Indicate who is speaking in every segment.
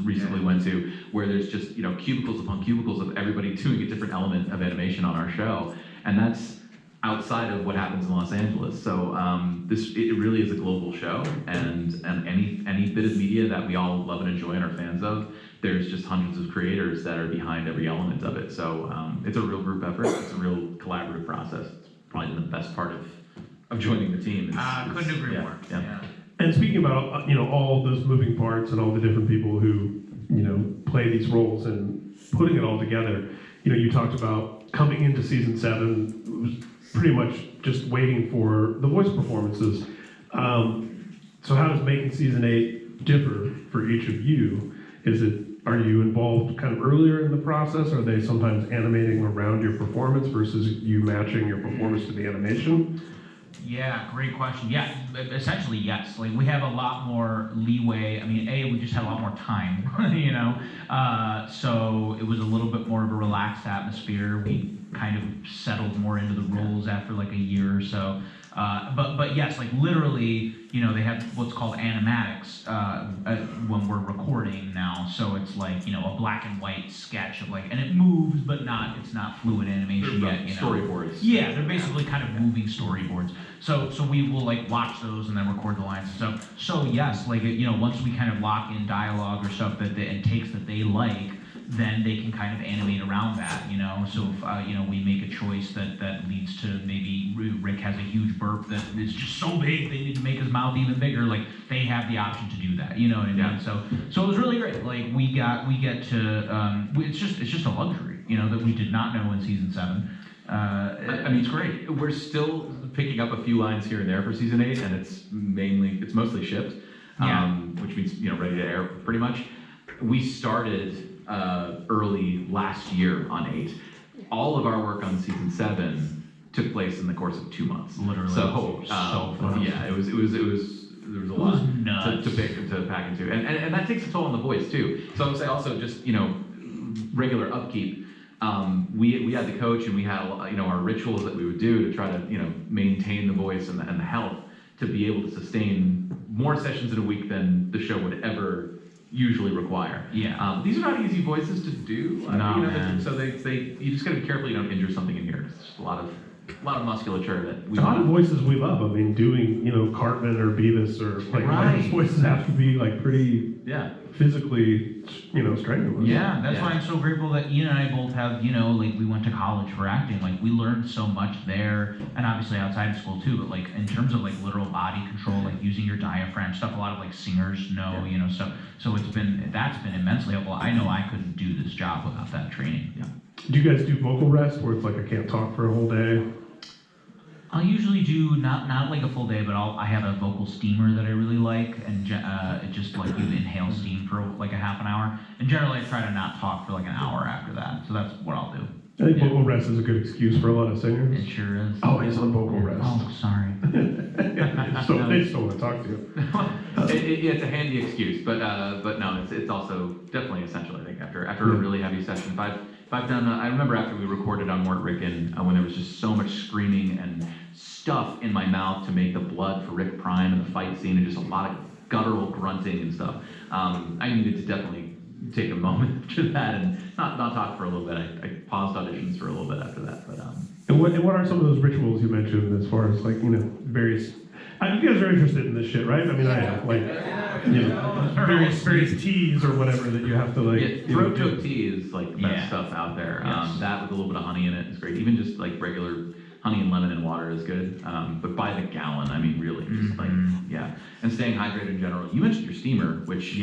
Speaker 1: recently went to, where there's just cubicles upon cubicles of everybody doing a different element of animation on our show, and that's outside of what happens in Los Angeles. So it really is a global show, and any bit of media that we all love and enjoy and are fans of, there's just hundreds of creators that are behind every element of it. So it's a real group effort. It's a real collaborative process. It's probably the best part of joining the team.
Speaker 2: Couldn't agree more.
Speaker 1: Yeah.
Speaker 3: And speaking about all those moving parts and all the different people who play these roles and putting it all together, you talked about coming into season 7, it was pretty much just waiting for the voice performances. So how does making season 8 differ for each of you? Are you involved kind of earlier in the process? Are they sometimes animating around your performance versus you matching your performance to the animation?
Speaker 2: Yeah, great question. Yeah, essentially yes. Like, we have a lot more leeway. I mean, we just had a lot more time, so it was a little bit more of a relaxed atmosphere. We kind of settled more into the roles after like a year or so. But yes, like literally, they have what's called animatics when we're recording now. So it's like, a black and white sketch of and it moves, but it's not fluid animation yet.
Speaker 1: Storyboards.
Speaker 2: Yeah, they're basically kind of moving storyboards. So we will watch those and then record the lines and stuff. So yes, once we kind of lock in dialogue or stuff and takes that they like, then they can kind of animate around that, So if we make a choice that leads to maybe Rick has a huge burp that is just so big they need to make his mouth even bigger, they have the option to do that, you know what I mean?
Speaker 1: Yeah.
Speaker 2: So it was really great. We get to it's just a luxury, that we did not know in season 7.
Speaker 1: I mean, it's great. We're still picking up a few lines here and there for season 8, and it's mostly shipped, which means ready to air pretty much. We started early last year on 8. All of our work on season 7 took place in the course of 2 months.
Speaker 2: Literally.
Speaker 1: So
Speaker 2: fun.
Speaker 1: Yeah, it was there was a lot to pack into, and that takes a toll on the voice too. So I would say also just regular upkeep. We had the coach, and we had our rituals that we would do to try to maintain the voice and the health to be able to sustain more sessions in a week than the show would ever usually require.
Speaker 2: Yeah.
Speaker 1: These are not easy voices to do.
Speaker 2: Man.
Speaker 1: So you just gotta be careful you don't injure something in here. It's just a lot of musculature that we.
Speaker 3: A lot of voices we love. I mean, doing Cartman or Beavis or
Speaker 2: Right.
Speaker 3: those voices have to be pretty physically strenuous.
Speaker 2: Yeah, that's why I'm so grateful that Ian and I both have, we went to college for acting. We learned so much there, and obviously outside of school too, but in terms of literal body control, using your diaphragm, stuff a lot of singers know, so that's been immensely helpful. I know I couldn't do this job without that training.
Speaker 1: Yeah.
Speaker 3: Do you guys do vocal rest where it's I can't talk for a whole day?
Speaker 2: I'll usually do not a full day, but I have a vocal steamer that I really like, and it just you inhale steam for a half an hour. And generally, I try to not talk for an hour after that. So that's what I'll do.
Speaker 3: I think vocal rest is a good excuse for a lot of singers.
Speaker 2: It sure is.
Speaker 3: Oh, he's on vocal rest.
Speaker 2: Oh, sorry.
Speaker 3: So they just don't want to talk to you.
Speaker 1: It's a handy excuse, but no, it's also definitely essential. I think after a really heavy session, if I've done, I remember after we recorded on Mort Ricken, when there was just so much screaming and stuff in my mouth to make the blood for Rick Prime and the fight scene, and just a lot of guttural grunting and stuff. I needed to definitely take a moment after that and not talk for a little bit. I paused auditions for a little bit after that. But
Speaker 3: And what are some of those rituals you mentioned as far as various? You guys are interested in this shit, right? I mean, I have various teas or whatever that you have to
Speaker 1: throat choke tea is the best stuff out there.
Speaker 2: Yes.
Speaker 1: That with a little bit of honey in it is great. Even just regular honey and lemon and water is good. But by the gallon, I mean really, just and staying hydrated in general. You mentioned your steamer, which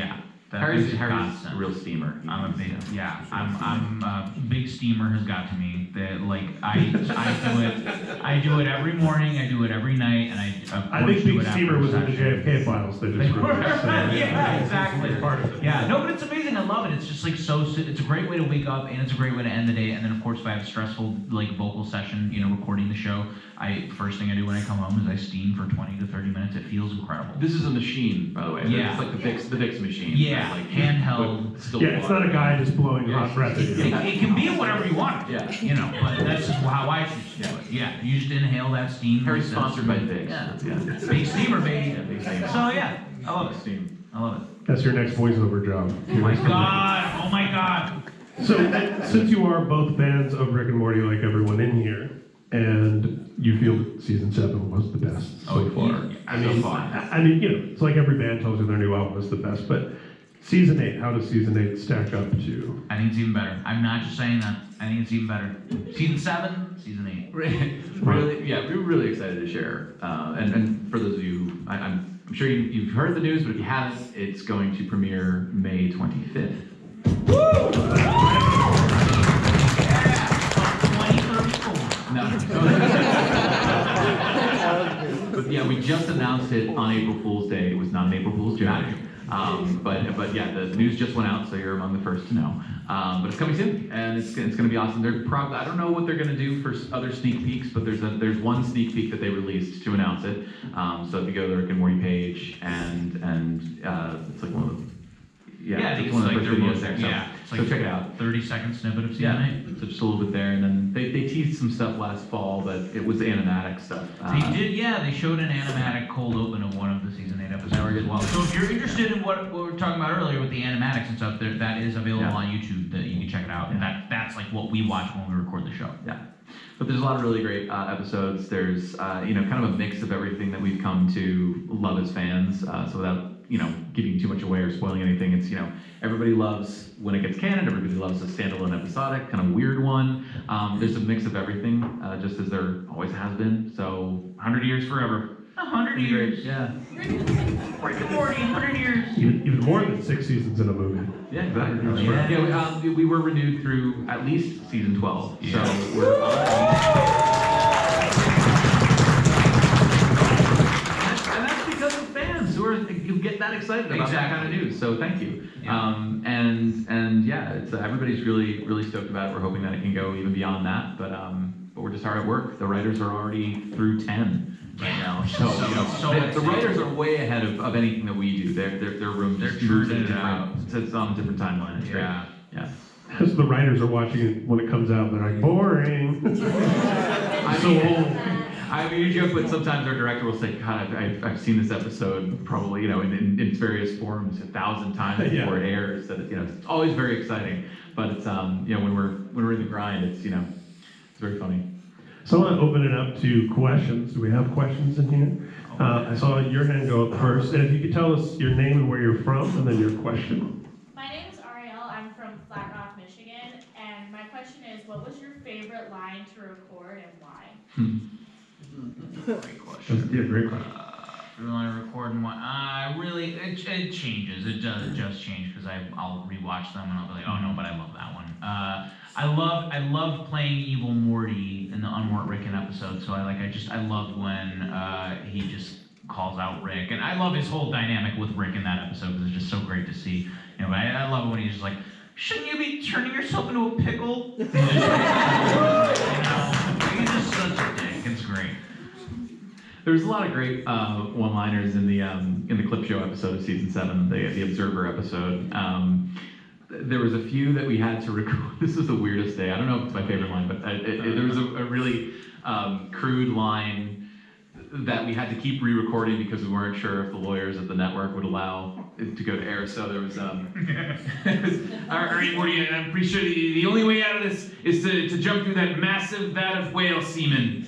Speaker 1: Harry's a real steamer.
Speaker 2: I'm a big steamer has got to me. That I do it every morning. I do it every night, and
Speaker 3: I think big steamer was in the JFK files. They just released.
Speaker 2: Yeah, exactly.
Speaker 3: Part of it.
Speaker 2: Yeah, no, but it's amazing. I love it. It's just it's a great way to wake up, and it's a great way to end the day. And then of course, if I have a stressful vocal session, recording the show, first thing I do when I come home is I steam for 20 to 30 minutes. It feels incredible.
Speaker 1: This is a machine, by the way.
Speaker 2: Yeah.
Speaker 1: It's the Vicks machine.
Speaker 2: Yeah. Handheld.
Speaker 3: It's not a guy just blowing hot breath at you.
Speaker 2: It can be whatever you want.
Speaker 1: Yeah.
Speaker 2: But that's just how I choose to do it. Yeah. You just inhale that steam.
Speaker 1: Harry's sponsored by Vicks.
Speaker 2: Yeah. Big steamer, baby.
Speaker 1: Yeah, big steamer.
Speaker 2: So yeah, I love it.
Speaker 1: Steam.
Speaker 2: I love it.
Speaker 3: That's your next voiceover job.
Speaker 2: Oh my god! Oh my god!
Speaker 3: So, since you are both fans of Rick and Morty, like everyone in here, and you feel that season 7 was the best so far. I mean, you know, it's like every band tells you their new album is the best, but season 8, how does season 8 stack up to?
Speaker 2: I think it's even better. I'm not just saying that. I think it's even better. Season 7, season 8.
Speaker 1: Really, yeah, we're really excited to share. And for those of you, I'm sure you've heard the news, but if you haven't, it's going to premiere May 25th. No. But yeah, we just announced it on April Fool's Day. It was not an April Fool's joke. But yeah, the news just went out, so you're among the first to know. But it's coming soon, and it's going to be awesome. They're probably, I don't know what they're going to do for other sneak peeks, but there's one sneak peek that they released to announce it. So if you go to the Rick and Morty page, and it's like one of the
Speaker 2: I think
Speaker 1: it's one of the
Speaker 2: like
Speaker 1: first videos there. So,
Speaker 2: it's
Speaker 1: so
Speaker 2: like
Speaker 1: check it out.
Speaker 2: 30-second snippet of season 8.
Speaker 1: So just a little bit there, and then they teased some stuff last fall, but it was animatic stuff.
Speaker 2: They did, they showed an animatic cold open of one of the season 8 episodes as well. So if you're interested in what we were talking about earlier with the animatics and stuff, that is available on YouTube. That you can check it out. And that's like what we watch when we record the show.
Speaker 1: Yeah. But there's a lot of really great episodes. There's kind of a mix of everything that we've come to love as fans. So without giving too much away or spoiling anything, it's everybody loves when it gets canon. Everybody loves a standalone episodic, kind of weird one. There's a mix of everything, just as there always has been. So
Speaker 2: 100 years forever. 100 years.
Speaker 1: Yeah.
Speaker 2: Rick and Morty, 100 years.
Speaker 3: Even more than 6 seasons in a movie.
Speaker 1: Yeah, exactly. Yeah, we were renewed through at least season 12. Yeah. So we're and that's because of fans who get that excited about that kind of news. So thank you.
Speaker 2: Yeah.
Speaker 1: And it's everybody's really stoked about it. We're hoping that it can go even beyond that. But we're just hard at work. The writers are already through 10. Right now, so the writers are way ahead of anything that we do. Their room just moves in it's on a different timeline. It's great. Yeah.
Speaker 3: Because the writers are watching it when it comes out, and they're like, boring.
Speaker 1: I mean, you joke, but sometimes our director will say, "God, I've seen this episode probably in its various forms 1,000 times before it airs." That it's always very exciting, but it's when we're in the grind, it's very funny.
Speaker 3: So I want to open it up to questions. Do we have questions in here? I saw your hand go up first. And if you could tell us your name and where you're from, and then your question.
Speaker 4: My name is Ariel. I'm from Flat Rock, Michigan. And my question is, what was your favorite line to record and why?
Speaker 2: Great question.
Speaker 3: Yeah, great question.
Speaker 2: We want to record and what? Really, it changes. It does just change because I'll rewatch them and I'll be like, oh no, but I love that one. I loved playing Evil Morty in the Unmort Rickon episode. So I loved when he just calls out Rick, and I love his whole dynamic with Rick in that episode because it's just so great to see. But I love it when he's just like, shouldn't you be turning yourself into a pickle? He's just such a dick. It's great.
Speaker 1: There's a lot of great one-liners in the clip show episode of season 7, the Observer episode. There was a few that we had to record. This was the weirdest day. I don't know if it's my favorite line, but there was a really crude line that we had to keep re-recording because we weren't sure if the lawyers at the network would allow it to go to air. So there was, all right, Morty, I'm pretty sure the only way out of this is to jump through that massive vat of whale semen.